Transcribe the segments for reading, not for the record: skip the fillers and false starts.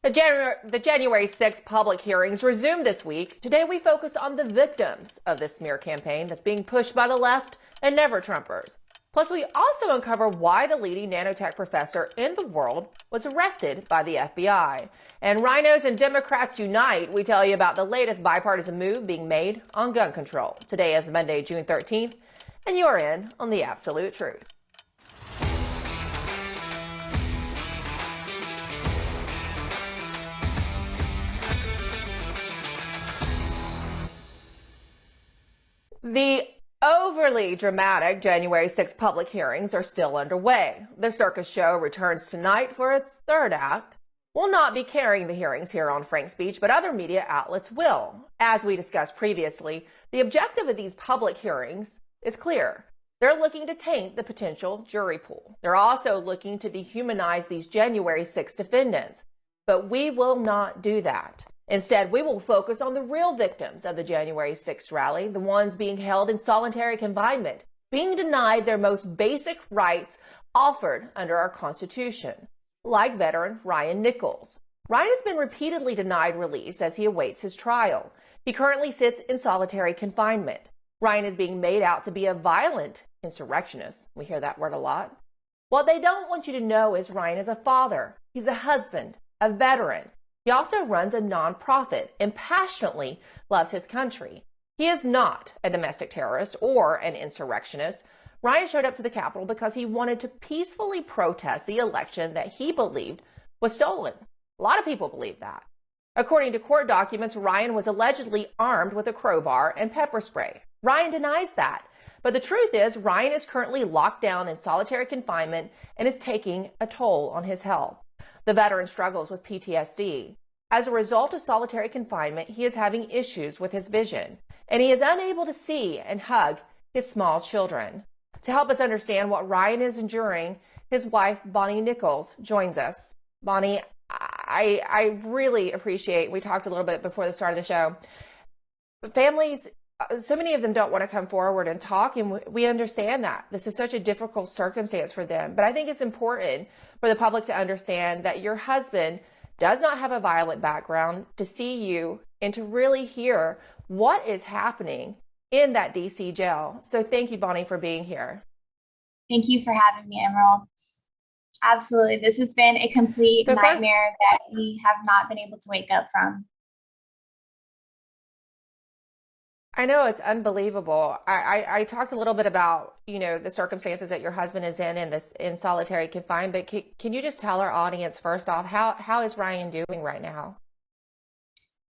The January 6th public hearings resumed this week. Today we focus on the victims of this smear campaign that's being pushed by the left and never-Trumpers. Plus, we also uncover why the leading nanotech professor in the world was arrested by the FBI. And Rhinos and Democrats unite. We tell you about the latest bipartisan move being made on gun control. Today is Monday, June 13th, and you're in on The Absolute Truth. The overly dramatic January 6th public hearings are still underway. The circus show returns tonight for its third act. We'll not be carrying the hearings here on Frank's Beach, but other media outlets will. As we discussed previously, the objective of these public hearings is clear. They're looking to taint the potential jury pool. They're also looking to dehumanize these January 6th defendants. But we will not do that. Instead, we will focus on the real victims of the January 6th rally, the ones being held in solitary confinement, being denied their most basic rights offered under our Constitution, like veteran Ryan Nichols. Ryan has been repeatedly denied release as he awaits his trial. He currently sits in solitary confinement. Ryan is being made out to be a violent insurrectionist. We hear that word a lot. What they don't want you to know is Ryan is a father. He's a husband, a veteran. He also runs a nonprofit and passionately loves his country. He is not a domestic terrorist or an insurrectionist. Ryan showed up to the Capitol because he wanted to peacefully protest the election that he believed was stolen. A lot of people believe that. According to court documents, Ryan was allegedly armed with a crowbar and pepper spray. Ryan denies that. But the truth is, Ryan is currently locked down in solitary confinement and is taking a toll on his health. The veteran struggles with PTSD. As a result of solitary confinement, he is having issues with his vision, and he is unable to see and hug his small children. To help us understand what Ryan is enduring, his wife, Bonnie Nichols, joins us. Bonnie, I really appreciate, we talked a little bit before the start of the show, families, so many of them don't want to come forward and talk, and we understand that. This is such a difficult circumstance for them. But I think it's important for the public to understand that your husband does not have a violent background, to see you and to really hear what is happening in that D.C. jail. So thank you, Bonnie, for being here. Thank you for having me, Emerald. Absolutely. This has been a complete nightmare that we have not been able to wake up from. I know, it's unbelievable. I talked a little bit about, the circumstances that your husband is in solitary confinement, but can you just tell our audience first off, how is Ryan doing right now?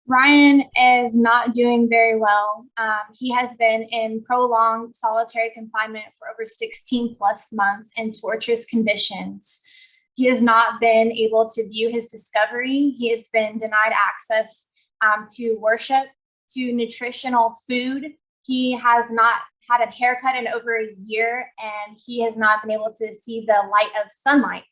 Ryan is not doing very well. He has been in prolonged solitary confinement for over 16 plus months in torturous conditions. He has not been able to view his discovery. He has been denied access to worship, to nutritional food. He has not had a haircut in over a year, and he has not been able to see the light of sunlight.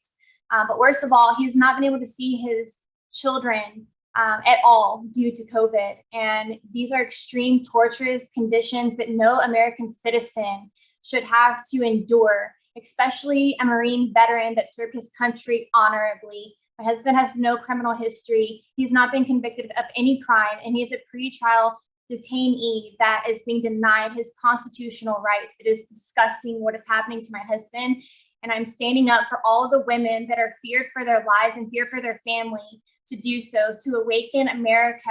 But worst of all, he has not been able to see his children at all due to COVID. And these are extreme torturous conditions that no American citizen should have to endure, especially a Marine veteran that served his country honorably. My husband has no criminal history. He's not been convicted of any crime, and he is a pretrial detainee that is being denied his constitutional rights. It is disgusting what is happening to my husband, and I'm standing up for all of the women that are feared for their lives and feared for their family to do so, to awaken America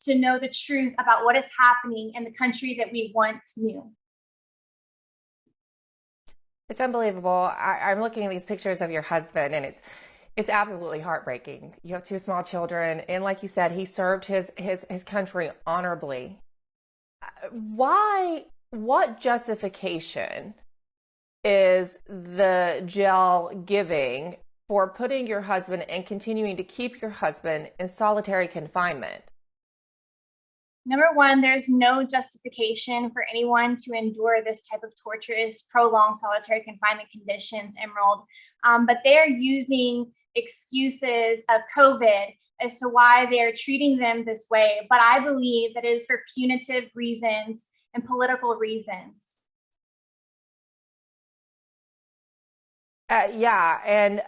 to know the truth about what is happening in the country that we once knew. It's unbelievable. I'm looking at these pictures of your husband, and it's absolutely heartbreaking. You have two small children, and like you said, he served his country honorably. What justification is the jail giving for putting your husband and continuing to keep your husband in solitary confinement? Number one, there's no justification for anyone to endure this type of torturous, prolonged solitary confinement conditions, Emerald. But they're using excuses of COVID as to why they're treating them this way. But I believe that it is for punitive reasons and political reasons. Yeah, and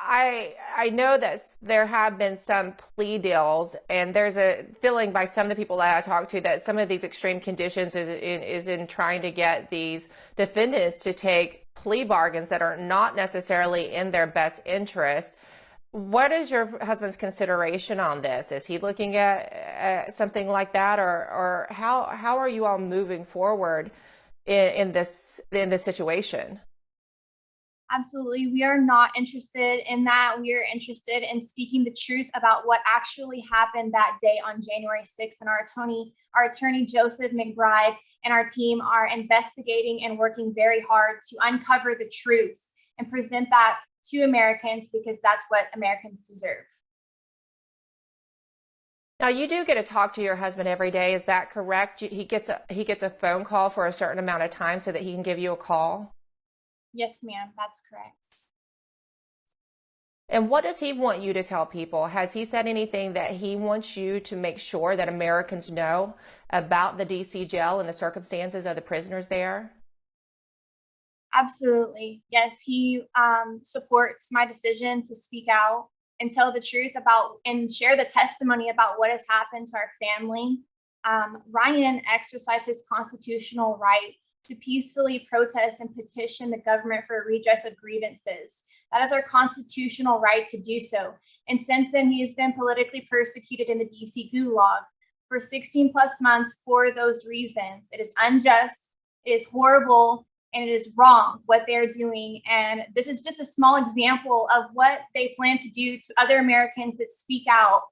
I know that there have been some plea deals, and there's a feeling by some of the people that I talk to that some of these extreme conditions is in trying to get these defendants to take plea bargains that are not necessarily in their best interest. What is your husband's consideration on this? Is he looking at something like that, or how are you all moving forward in this situation? Absolutely. We are not interested in that. We are interested in speaking the truth about what actually happened that day on January 6th. And our attorney Joseph McBride and our team are investigating and working very hard to uncover the truth and present that to Americans, because that's what Americans deserve. Now, you do get to talk to your husband every day. Is that correct? He gets a phone call for a certain amount of time so that he can give you a call? Yes, ma'am, that's correct. And what does he want you to tell people? Has he said anything that he wants you to make sure that Americans know about the DC jail and the circumstances of the prisoners there? Absolutely. Yes, he supports my decision to speak out and tell the truth about and share the testimony about what has happened to our family. Ryan exercised his constitutional right to peacefully protest and petition the government for a redress of grievances. That is our constitutional right to do so. And since then, he has been politically persecuted in the DC gulag for 16 plus months for those reasons. It is unjust, it is horrible, and it is wrong what they're doing. And this is just a small example of what they plan to do to other Americans that speak out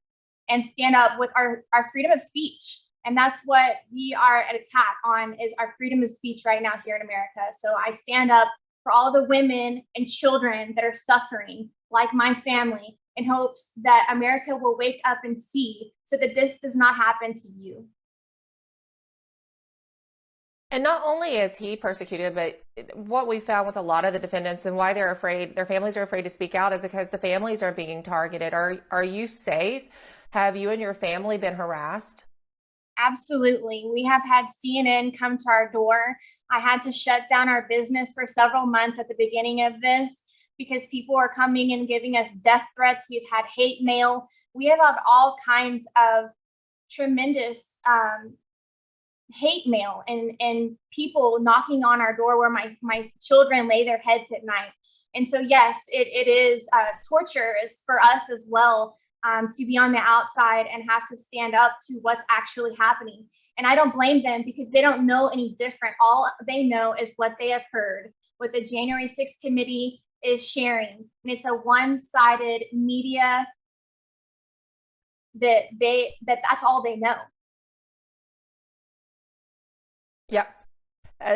and stand up with our freedom of speech. And that's what we are at attack on, is our freedom of speech right now here in America. So I stand up for all the women and children that are suffering, like my family, in hopes that America will wake up and see so that this does not happen to you. And not only is he persecuted, but what we found with a lot of the defendants and why they're afraid, their families are afraid to speak out, is because the families are being targeted. Are you safe? Have you and your family been harassed? Absolutely. We have had CNN come to our door. I had to shut down our business for several months at the beginning of this because people are coming and giving us death threats. We've had hate mail. We have had all kinds of tremendous hate mail and people knocking on our door where my children lay their heads at night. And so, yes, it is torturous for us as well. To be on the outside and have to stand up to what's actually happening. And I don't blame them because they don't know any different. All they know is what they have heard, what the January 6th committee is sharing. And it's a one-sided media that's all they know. Yep.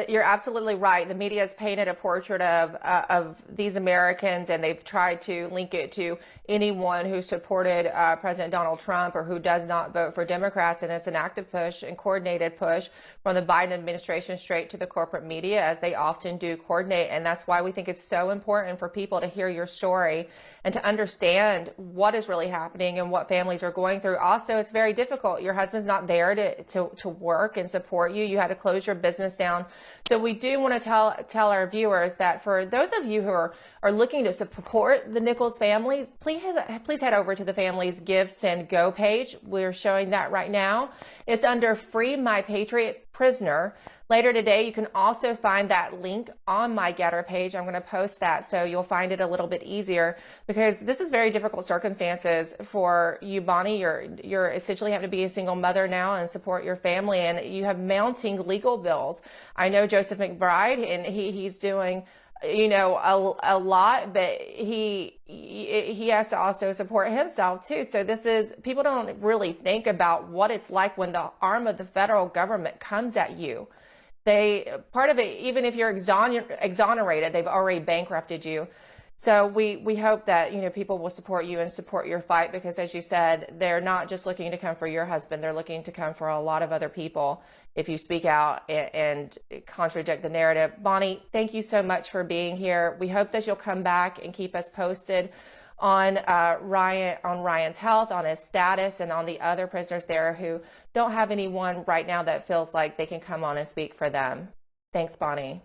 You're absolutely right. The media has painted a portrait of these Americans, and they've tried to link it to anyone who supported President Donald Trump or who does not vote for Democrats. And it's an active push and coordinated push from the Biden administration straight to the corporate media, as they often do coordinate. And that's why we think it's so important for people to hear your story and to understand what is really happening and what families are going through. Also, it's very difficult. Your husband's not there to work and support you. You had to close your business down. So we do want to tell our viewers that for those of you who are looking to support the Nichols families, please head over to the family's Give, Send, Go page. We're showing that right now. It's under Free My Patriot Prisoner. Later today, you can also find that link on my Getter page. I'm going to post that so you'll find it a little bit easier, because this is very difficult circumstances for you, Bonnie. You're essentially having to be a single mother now and support your family, and you have mounting legal bills. I know Joseph McBride, and he's doing a lot, but he has to also support himself too. So people don't really think about what it's like when the arm of the federal government comes at you. Part of it, even if you're exonerated, they've already bankrupted you. So we hope that, people will support you and support your fight, because as you said, they're not just looking to come for your husband. They're looking to come for a lot of other people if you speak out and contradict the narrative. Bonnie, thank you so much for being here. We hope that you'll come back and keep us posted on Ryan's health, on his status, and on the other prisoners there who don't have anyone right now that feels like they can come on and speak for them. Thanks, Bonnie.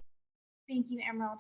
Thank you, Emerald.